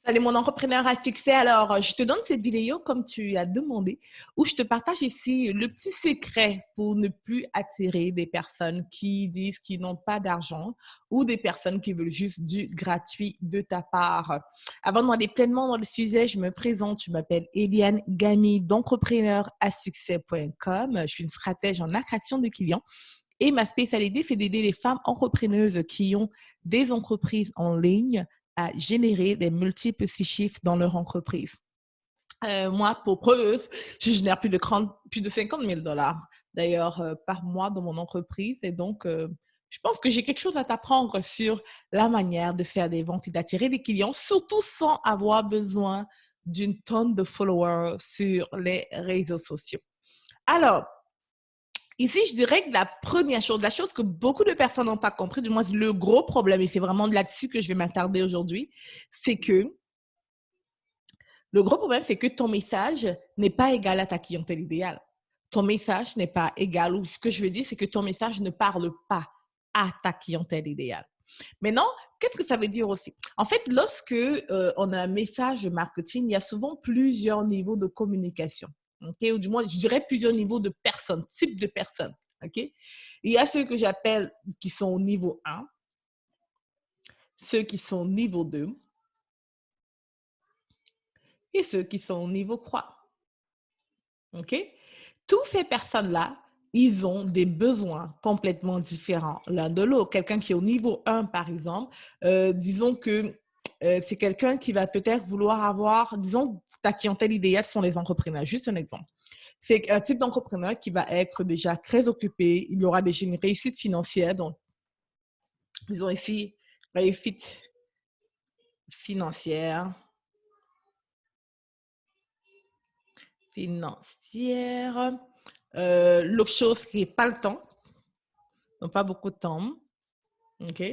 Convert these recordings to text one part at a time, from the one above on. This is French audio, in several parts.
Salut mon entrepreneur à succès. Alors, je te donne cette vidéo comme tu as demandé, où je te partage ici le petit secret pour ne plus attirer des personnes qui disent qu'ils n'ont pas d'argent ou des personnes qui veulent juste du gratuit de ta part. Avant d'aller pleinement dans le sujet, je me présente. Je m'appelle Eliane Gamy d'entrepreneur à succès.com. Je suis une stratège en attraction de clients. Et ma spécialité, c'est d'aider les femmes entrepreneuses qui ont des entreprises en ligne à générer des multiples chiffres dans leur entreprise. Moi, pour preuve, je génère plus de 50 000 d'ailleurs par mois dans mon entreprise. Et donc, je pense que j'ai quelque chose à t'apprendre sur la manière de faire des ventes et d'attirer des clients, surtout sans avoir besoin d'une tonne de followers sur les réseaux sociaux. Alors, ici, je dirais que la première chose, la chose que beaucoup de personnes n'ont pas compris, du moins le gros problème, et c'est vraiment là-dessus que je vais m'attarder aujourd'hui, c'est que le gros problème, c'est que ton message n'est pas égal à ta clientèle idéale. Ton message n'est pas égal, ou ce que je veux dire, c'est que ton message ne parle pas à ta clientèle idéale. Maintenant, qu'est-ce que ça veut dire aussi? En fait, lorsque on a un message marketing, il y a souvent plusieurs niveaux de communication. Okay? Ou du moins, je dirais plusieurs niveaux de personnes, types de personnes. Okay? Il y a ceux que j'appelle qui sont au niveau 1, ceux qui sont au niveau 2 et ceux qui sont au niveau 3. OK? Toutes ces personnes-là, ils ont des besoins complètement différents l'un de l'autre. Quelqu'un qui est au niveau 1, par exemple, disons que c'est quelqu'un qui va peut-être vouloir avoir, disons, ta clientèle idéale sont les entrepreneurs. Juste un exemple. C'est un type d'entrepreneur qui va être déjà très occupé, il aura déjà une réussite financière. Donc, disons ici, réussite financière, l'autre chose qui n'est pas le temps, donc pas beaucoup de temps. OK?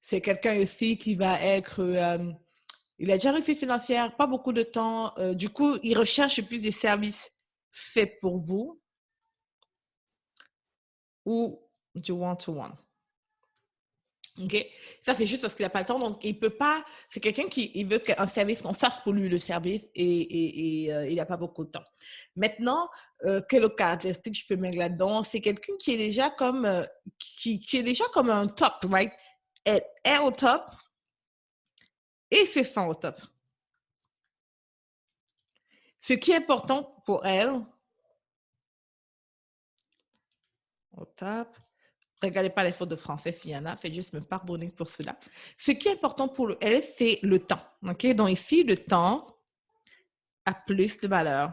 C'est quelqu'un aussi qui va être, il a déjà réussi financière, pas beaucoup de temps. Du coup, il recherche plus des services faits pour vous ou du one-to-one. OK? Ça, c'est juste parce qu'il n'a pas le temps. Donc, il peut pas. C'est quelqu'un qui il veut un service qu'on fasse pour lui le service et il n'a pas beaucoup de temps. Maintenant, quelle autre caractéristique je peux mettre là-dedans? C'est quelqu'un qui est déjà comme qui est déjà comme un top, right? Elle est au top et se sent au top. Ce qui est important pour elle, au top. Regardez pas les fautes de français s'il y en a, faites juste me pardonner pour cela. Ce qui est important pour elle, c'est le temps. OK? Donc ici, le temps a plus de valeur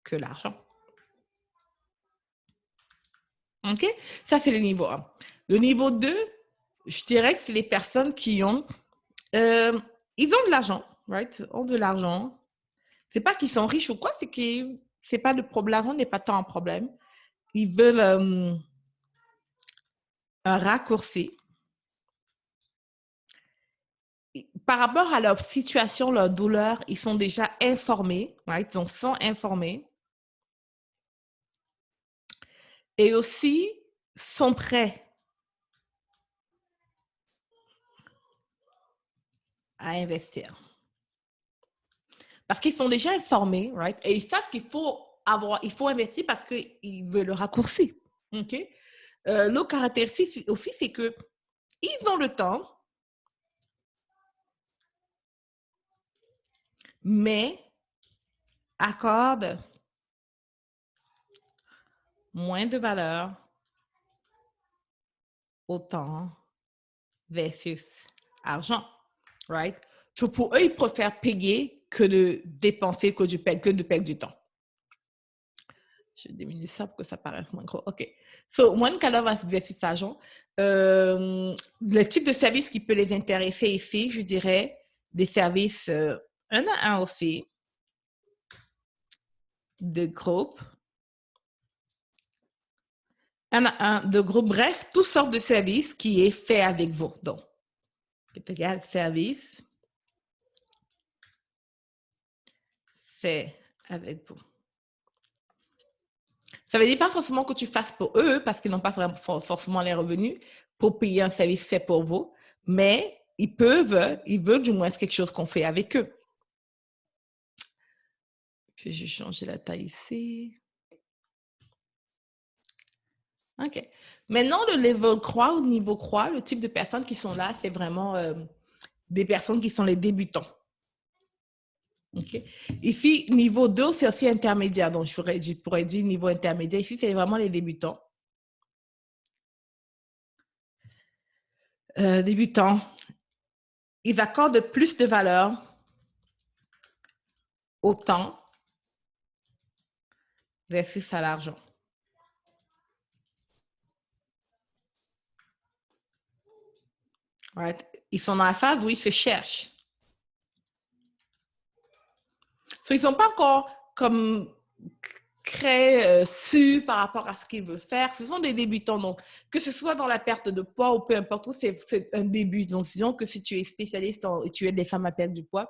que l'argent. OK? Ça, c'est le niveau 1. Le niveau 2, je dirais que c'est les personnes qui ont, ils ont de l'argent, right? Ont de l'argent. C'est pas qu'ils sont riches ou quoi, c'est que c'est pas le problème, l'argent n'est pas tant un problème. Ils veulent un raccourci. Par rapport à leur situation, leur douleur, ils sont déjà informés, right? Ils sont informés. Et aussi, sont prêts à investir. Parce qu'ils sont déjà informés, right? Et ils savent qu'il faut investir parce qu'ils veulent le raccourci. OK? L'autre caractéristique aussi, c'est que ils ont le temps, mais accordent moins de valeur au temps versus argent, right? So pour eux, ils préfèrent payer que de dépenser, que de perdre du temps. Je diminue ça pour que ça paraisse moins gros. OK. So, one kind of versus argent. Le type de service qui peut les intéresser ici, je dirais des services un à un aussi, de groupe, un à un, de groupe, bref, toutes sortes de services qui est fait avec vous. Donc, c'est égal service fait avec vous. Ça veut dire pas forcément que tu fasses pour eux parce qu'ils n'ont pas vraiment, forcément les revenus pour payer un service fait pour vous, mais ils veulent du moins quelque chose qu'on fait avec eux. Puis, j'ai changé la taille ici. OK. Maintenant, le level croix ou niveau croix, le type de personnes qui sont là, c'est vraiment des personnes qui sont les débutants. OK. Ici, niveau 2, c'est aussi intermédiaire. Donc, je pourrais dire niveau intermédiaire. Ici, c'est vraiment les débutants. Débutants, ils accordent plus de valeur au temps versus à l'argent. Right? Ils sont dans la phase où ils se cherchent. So, ils ne sont pas encore comme très sûrs par rapport à ce qu'ils veulent faire. Ce sont des débutants. Donc, que ce soit dans la perte de poids ou peu importe où, c'est un début. Donc, disons que si tu es spécialiste et tu aides des femmes à perdre du poids,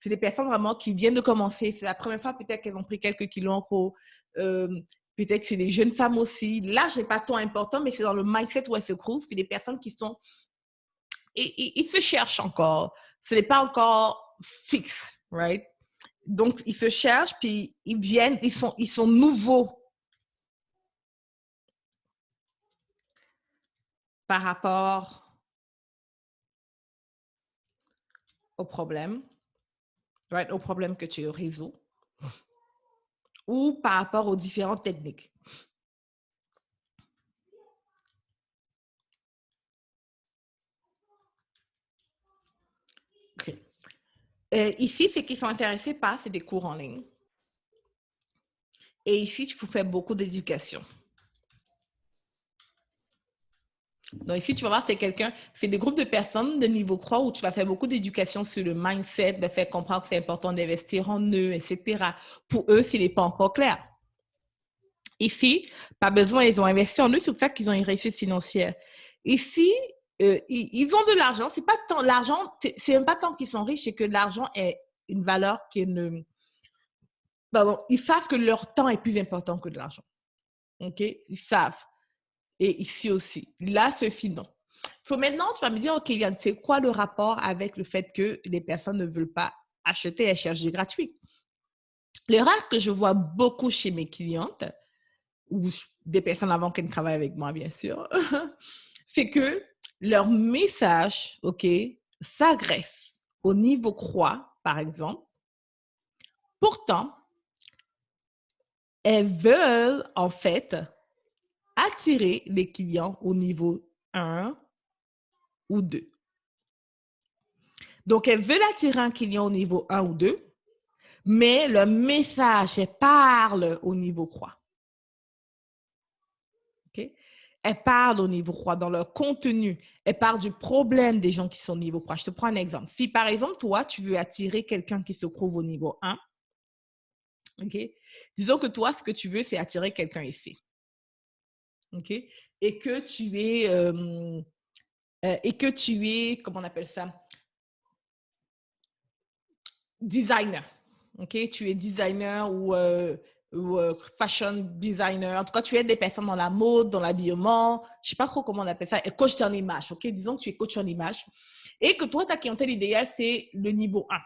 c'est des personnes vraiment qui viennent de commencer. C'est la première fois peut-être qu'elles ont pris quelques kilos en gros. Peut-être que c'est des jeunes femmes aussi. L'âge n'est pas tant important, mais c'est dans le mindset où elles se trouvent. C'est des personnes qui sont... Et ils se cherchent encore. Ce n'est pas encore fixe, right? Donc, ils se cherchent, puis ils viennent, ils sont nouveaux par rapport au problème, right? Au problème que tu résous, ou par rapport aux différentes techniques. Okay. Ici, ce qu'ils sont intéressés par, c'est des cours en ligne. Et ici, il faut faire beaucoup d'éducation. Donc ici, tu vas voir, c'est des groupes de personnes de niveau croix où tu vas faire beaucoup d'éducation sur le mindset, de faire comprendre que c'est important d'investir en eux, etc. Pour eux, s'il n'est pas encore clair. Ici, pas besoin, ils ont investi en eux, c'est pour ça qu'ils ont une réussite financière. Ici, ils ont de l'argent, c'est pas tant l'argent, c'est même pas tant qu'ils sont riches, c'est que l'argent est une valeur qui ne... Pardon, ils savent que leur temps est plus important que de l'argent. OK? Ils savent. Et ici aussi. Là, ceci, non. So maintenant, tu vas me dire, OK, Yann, c'est quoi le rapport avec le fait que les personnes ne veulent pas acheter, elles cherchent du gratuit? L'erreur que je vois beaucoup chez mes clientes, ou des personnes avant qu'elles travaillent avec moi, bien sûr, c'est que leur message, OK, s'agresse au niveau croix, par exemple. Pourtant, elles veulent, en fait, attirer les clients au niveau 1 ou 2. Donc, elles veulent attirer un client au niveau 1 ou 2, mais le message, elles parlent au niveau croix. Okay? Elles parlent au niveau croix dans leur contenu. Elles parlent du problème des gens qui sont au niveau croix. Je te prends un exemple. Si, par exemple, toi, tu veux attirer quelqu'un qui se trouve au niveau 1, okay? Disons que toi, ce que tu veux, c'est attirer quelqu'un ici. Okay? Et que tu es, comment on appelle ça? Designer. OK? Tu es designer ou fashion designer. En tout cas, tu aides des personnes dans la mode, dans l'habillement. Je ne sais pas trop comment on appelle ça. Et coach en image. OK? Disons que tu es coach en image. Et que toi, ta clientèle idéale, c'est le niveau 1.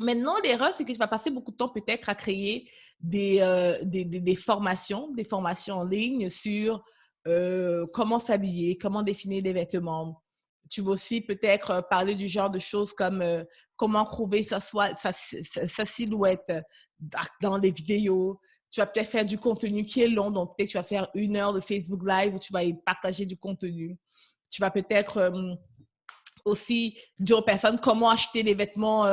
Maintenant, l'erreur, c'est que tu vas passer beaucoup de temps peut-être à créer des formations en ligne sur comment s'habiller, comment définir des vêtements. Tu vas aussi peut-être parler du genre de choses comme comment trouver sa silhouette dans des vidéos. Tu vas peut-être faire du contenu qui est long, donc peut-être tu vas faire 1 heure de Facebook Live où tu vas y partager du contenu. Tu vas peut-être aussi dire aux personnes comment acheter des vêtements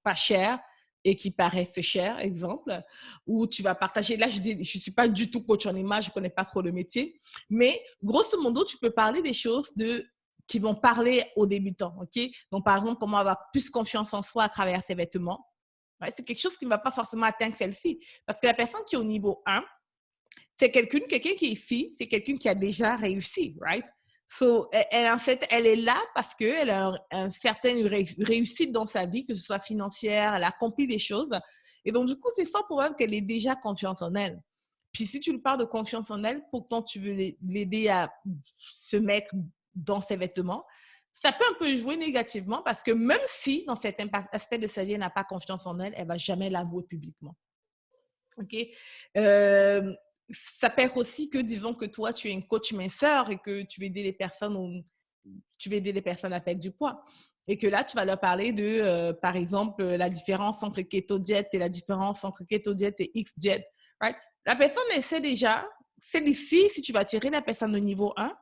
pas chers et qui paraissent chers, exemple, ou tu vas partager, là je suis pas du tout coach en image, je connais pas trop le métier, mais grosso modo, tu peux parler des choses qui vont parler aux débutants, ok? Donc par exemple, comment avoir plus confiance en soi à travers ses vêtements. Ouais, c'est quelque chose qui ne va pas forcément atteindre celle-ci, parce que la personne qui est au niveau 1, c'est quelqu'un qui est ici, c'est quelqu'un qui a déjà réussi, right? So, elle est là parce qu'elle a une certaine réussite dans sa vie, que ce soit financière, elle accomplit des choses. Et donc, du coup, c'est fort probable qu'elle ait déjà confiance en elle. Puis, si tu lui parles de confiance en elle, pourtant, tu veux l'aider à se mettre dans ses vêtements, ça peut un peu jouer négativement parce que même si dans certains aspects de sa vie, elle n'a pas confiance en elle, elle va jamais l'avouer publiquement. OK? Euh, Ça peut être aussi que, disons que toi, tu es une coach minceur et que tu veux aider les personnes, à perdre du poids. Et que là, tu vas leur parler de, par exemple, la différence entre keto diet et la différence entre keto diet et X diet. Right? La personne, elle sait déjà, celle-ci, si tu vas tirer la personne au niveau 1,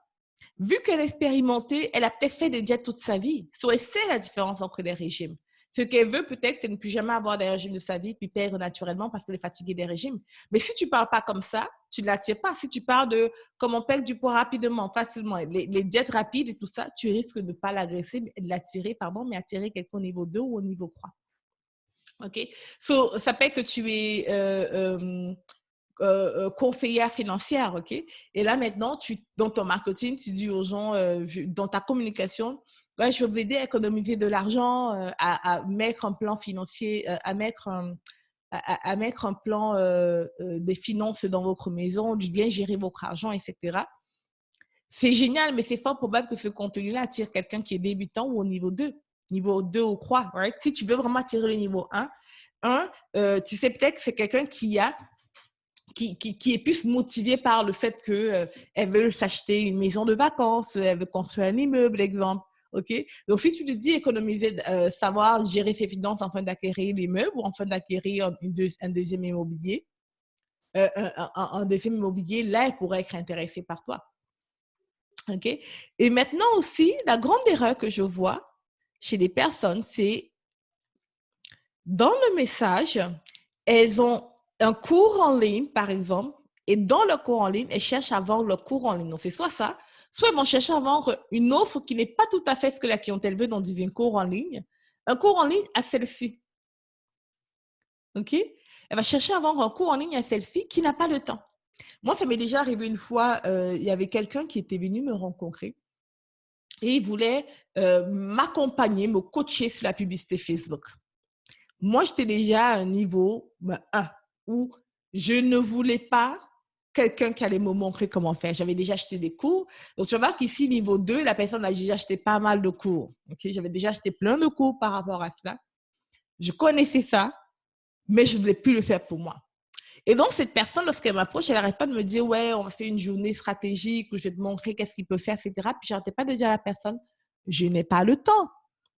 vu qu'elle est expérimentée, elle a peut-être fait des diètes toute sa vie. So, elle sait la différence entre les régimes. Ce qu'elle veut peut-être, c'est ne plus jamais avoir des régimes de sa vie puis perdre naturellement parce qu'elle est fatiguée des régimes. Mais si tu ne parles pas comme ça, tu ne l'attires pas. Si tu parles de comment perdre du poids rapidement, facilement, les diètes rapides et tout ça, tu risques de ne pas l'agresser, de l'attirer, pardon, mais attirer quelqu'un au niveau 2 ou au niveau 3. OK? So, ça peut être que tu es conseillère financière, OK? Et là, maintenant, dans ton marketing, tu dis aux gens, dans ta communication, ouais, je vais vous aider à économiser de l'argent, à mettre un plan financier, à mettre un plan des finances dans votre maison, de bien gérer votre argent, etc. C'est génial, mais c'est fort probable que ce contenu-là attire quelqu'un qui est débutant ou au niveau 2 ou 3. Right? Si tu veux vraiment attirer le niveau 1, tu sais peut-être que c'est quelqu'un qui est plus motivée par le fait qu'elle veut s'acheter une maison de vacances, elle veut construire un immeuble, exemple. OK? Donc, si tu te dis économiser, savoir gérer ses finances afin d'acquérir l'immeuble ou afin d'acquérir un deuxième immobilier, un deuxième immobilier, là, elle pourrait être intéressée par toi. OK? Et maintenant aussi, la grande erreur que je vois chez les personnes, c'est dans le message, elles ont un cours en ligne, par exemple, et dans le cours en ligne, elles cherchent à vendre le cours en ligne. Donc, c'est soit ça, soit elles vont chercher à vendre une offre qui n'est pas tout à fait ce que la clientèle veut, donc un cours en ligne. Un cours en ligne à celle-ci. OK? Elle va chercher à vendre un cours en ligne à celle-ci qui n'a pas le temps. Moi, ça m'est déjà arrivé une fois, il y avait quelqu'un qui était venu me rencontrer et il voulait m'accompagner, me coacher sur la publicité Facebook. Moi, j'étais déjà à un niveau 1 où je ne voulais pas quelqu'un qui allait me montrer comment faire. J'avais déjà acheté des cours. Donc, tu vas voir qu'ici, niveau 2, la personne a déjà acheté pas mal de cours. Okay? J'avais déjà acheté plein de cours par rapport à cela. Je connaissais ça, mais je ne voulais plus le faire pour moi. Et donc, cette personne, lorsqu'elle m'approche, elle n'arrête pas de me dire, ouais, on va faire une journée stratégique où je vais te montrer qu'est-ce qu'il peut faire, etc. Puis, je n'arrêtais pas de dire à la personne, je n'ai pas le temps.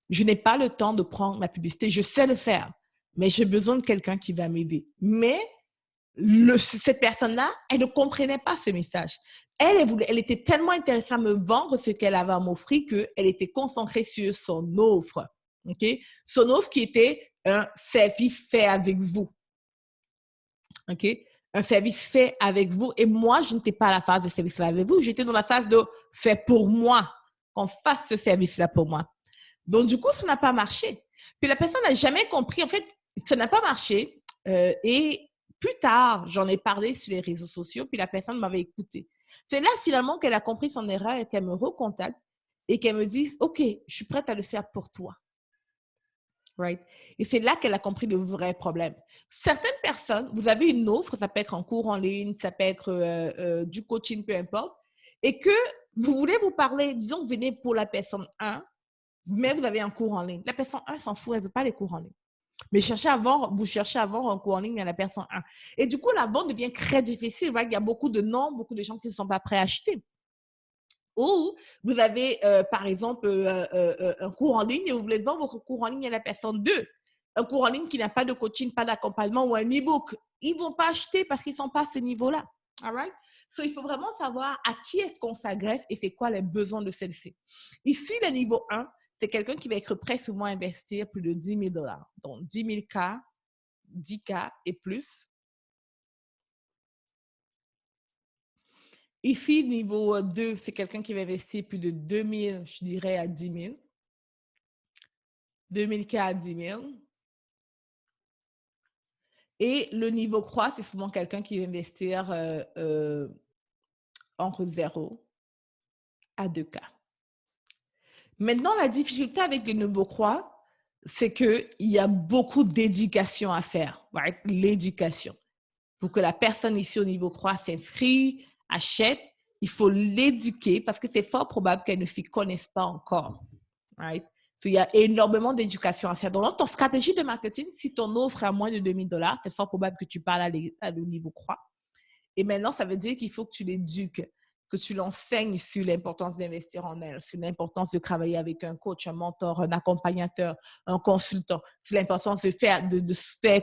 Je n'ai pas le temps de prendre ma publicité. Je sais le faire, mais j'ai besoin de quelqu'un qui va m'aider. Mais cette personne-là, elle ne comprenait pas ce message. Elle était tellement intéressée à me vendre ce qu'elle avait à m'offrir qu'elle était concentrée sur son offre. Okay? Son offre qui était un service fait avec vous. Okay? Un service fait avec vous. Et moi, je n'étais pas à la phase de service-là avec vous. J'étais dans la phase de faire pour moi, qu'on fasse ce service-là pour moi. Donc, du coup, ça n'a pas marché. Puis la personne n'a jamais compris. En fait, ça n'a pas marché. Et plus tard, j'en ai parlé sur les réseaux sociaux, puis la personne m'avait écouté. C'est là, finalement, qu'elle a compris son erreur et qu'elle me recontacte et qu'elle me dise, OK, je suis prête à le faire pour toi. Right? Et c'est là qu'elle a compris le vrai problème. Certaines personnes, vous avez une offre, ça peut être un cours en ligne, ça peut être du coaching, peu importe, et que vous voulez vous parler, disons, vous venez pour la personne 1, mais vous avez un cours en ligne. La personne 1 s'en fout, elle ne veut pas les cours en ligne. Mais vous cherchez à vendre un cours en ligne à la personne 1. Et du coup, la vente devient très difficile. Right? Il y a beaucoup de noms, beaucoup de gens qui ne sont pas prêts à acheter. Ou vous avez, par exemple, un cours en ligne et vous voulez vendre votre cours en ligne à la personne 2. Un cours en ligne qui n'a pas de coaching, pas d'accompagnement ou un e-book. Ils ne vont pas acheter parce qu'ils ne sont pas à ce niveau-là. All right? So, il faut vraiment savoir à qui est-ce qu'on s'agresse et c'est quoi les besoins de celle-ci. Ici, le niveau 1, c'est quelqu'un qui va être prêt souvent à investir plus de 10 000 $. Donc, 10 000 K, 10 K et plus. Ici, niveau 2, c'est quelqu'un qui va investir plus de 2 000, je dirais, à 10 000. 2 000 K à 10 000. Et le niveau 3, c'est souvent quelqu'un qui va investir entre 0 à 2 K. Maintenant, la difficulté avec le niveau 3, c'est qu'il y a beaucoup d'éducation à faire. Right? L'éducation. Pour que la personne ici au niveau 3 s'inscrit, achète, Il faut l'éduquer parce que c'est fort probable qu'elle ne s'y connaisse pas encore. Right? So, il y a énormément d'éducation à faire. Donc, dans ton stratégie de marketing, si ton offre est à moins de 2000 $, c'est fort probable que tu parles à le niveau croix. Et maintenant, ça veut dire qu'il faut que tu l'éduques, que tu l'enseignes sur l'importance d'investir en elle, sur l'importance de travailler avec un coach, un mentor, un accompagnateur, un consultant, sur l'importance de faire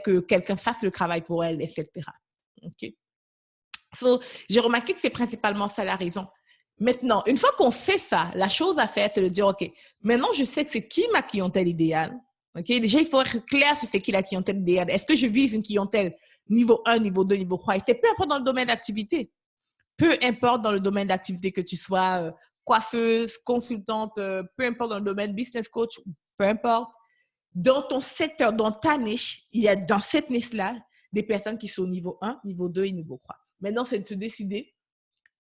que quelqu'un fasse le travail pour elle, etc. OK? So, j'ai remarqué que c'est principalement ça la raison. Maintenant, une fois qu'on fait ça, la chose à faire, c'est de dire, OK, maintenant, je sais que c'est qui ma clientèle idéale. OK? Déjà, il faut être clair sur c'est qui la clientèle idéale. Est-ce que je vise une clientèle niveau 1, niveau 2, niveau 3? Et c'est peu importe dans le domaine d'activité. Peu importe dans le domaine d'activité que tu sois coiffeuse, consultante, peu importe dans le domaine business coach, peu importe. Dans ton secteur, dans ta niche, il y a dans cette niche-là des personnes qui sont au niveau 1, niveau 2 et niveau 3. Maintenant, c'est de te décider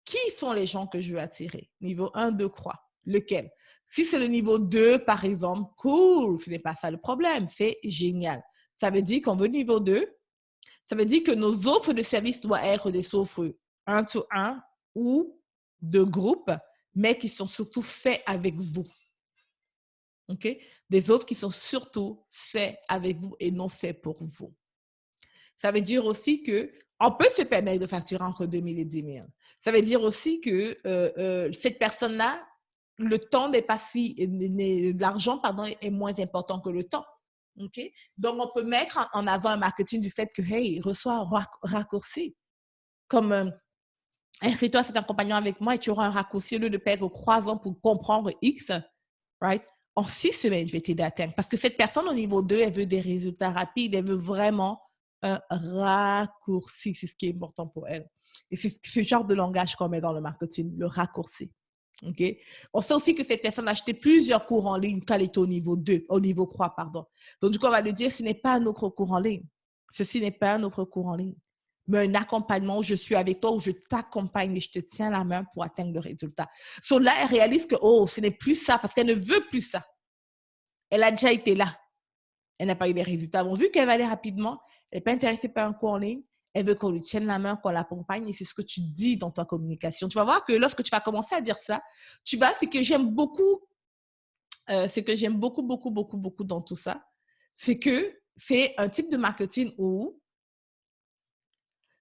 qui sont les gens que je veux attirer. Niveau 1, 2, 3. Lequel? Si c'est le niveau 2, par exemple, cool, ce n'est pas ça le problème, c'est génial. Ça veut dire qu'on veut le niveau 2. Ça veut dire que nos offres de services doivent être des offres 1-to-1 ou de groupe, mais qui sont surtout faits avec vous. OK? Des offres qui sont surtout faites avec vous et non faites pour vous. Ça veut dire aussi qu'on peut se permettre de facturer entre 2 000 et 10 000. Ça veut dire aussi que cette personne-là, le temps n'est pas si, l'argent, pardon, est moins important que le temps. OK? Donc, on peut mettre en avant un marketing du fait que, hey, reçois un raccourci. Comme, fais-toi cet accompagnement avec moi et tu auras un raccourci au lieu de perdre 3 ans pour comprendre X, right? En 6 semaines, je vais t'aider à atteindre. Parce que cette personne au niveau 2, elle veut des résultats rapides, elle veut vraiment un raccourci. C'est ce qui est important pour elle. Et c'est ce genre de langage qu'on met dans le marketing, le raccourci. OK? On sait aussi que cette personne a acheté plusieurs cours en ligne quand elle est au niveau 2, au niveau 3, pardon. Donc, du coup, on va lui dire, ce n'est pas un autre cours en ligne. Ceci n'est pas un autre cours en ligne, mais un accompagnement où je suis avec toi, où je t'accompagne et je te tiens la main pour atteindre le résultat. So là, elle réalise que, oh, ce n'est plus ça, parce qu'elle ne veut plus ça. Elle a déjà été là. Elle n'a pas eu les résultats. Bon, vu qu'elle va aller rapidement, elle n'est pas intéressée par un cours en ligne, elle veut qu'on lui tienne la main, qu'on l'accompagne, et c'est ce que tu dis dans ta communication. Tu vas voir que lorsque tu vas commencer à dire ça, tu vas, ce que j'aime beaucoup, beaucoup dans tout ça, c'est que c'est un type de marketing où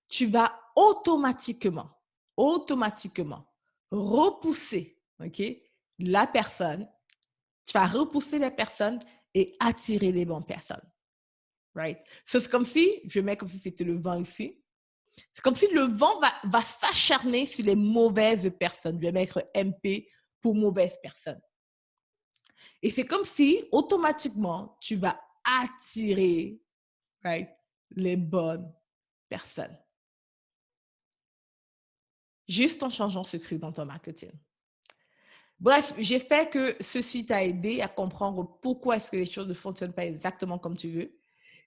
tu vas automatiquement repousser, OK, la personne. Tu vas repousser les personnes et attirer les bonnes personnes. Right? C'est comme si, je mets comme si c'était le vent ici. C'est comme si le vent va s'acharner sur les mauvaises personnes. Je vais mettre MP pour mauvaises personnes. Et c'est comme si, automatiquement, tu vas attirer, right, les bonnes personnes. Juste en changeant ce cri dans ton marketing. Bref, j'espère que ceci t'a aidé à comprendre pourquoi est-ce que les choses ne fonctionnent pas exactement comme tu veux.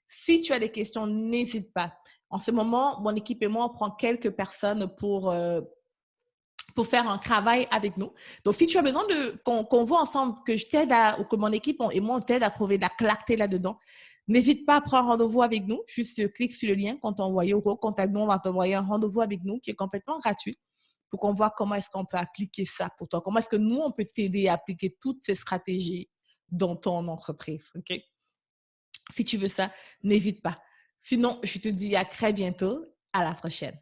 Si tu as des questions, n'hésite pas. En ce moment, mon équipe et moi, on prend quelques personnes pour faire un travail avec nous. Donc, si tu as besoin qu'on voit ensemble, que je t'aide ou que mon équipe et moi, on t'aide à trouver de la clarté là-dedans, n'hésite pas à prendre rendez-vous avec nous. Juste clique sur le lien qu'on t'a envoyé ou recontacte-nous, on va t'envoyer un rendez-vous avec nous qui est complètement gratuit pour qu'on voit comment est-ce qu'on peut appliquer ça pour toi. Comment est-ce que nous, on peut t'aider à appliquer toutes ces stratégies dans ton entreprise. OK? Si tu veux ça, n'hésite pas. Sinon, je te dis à très bientôt. À la prochaine.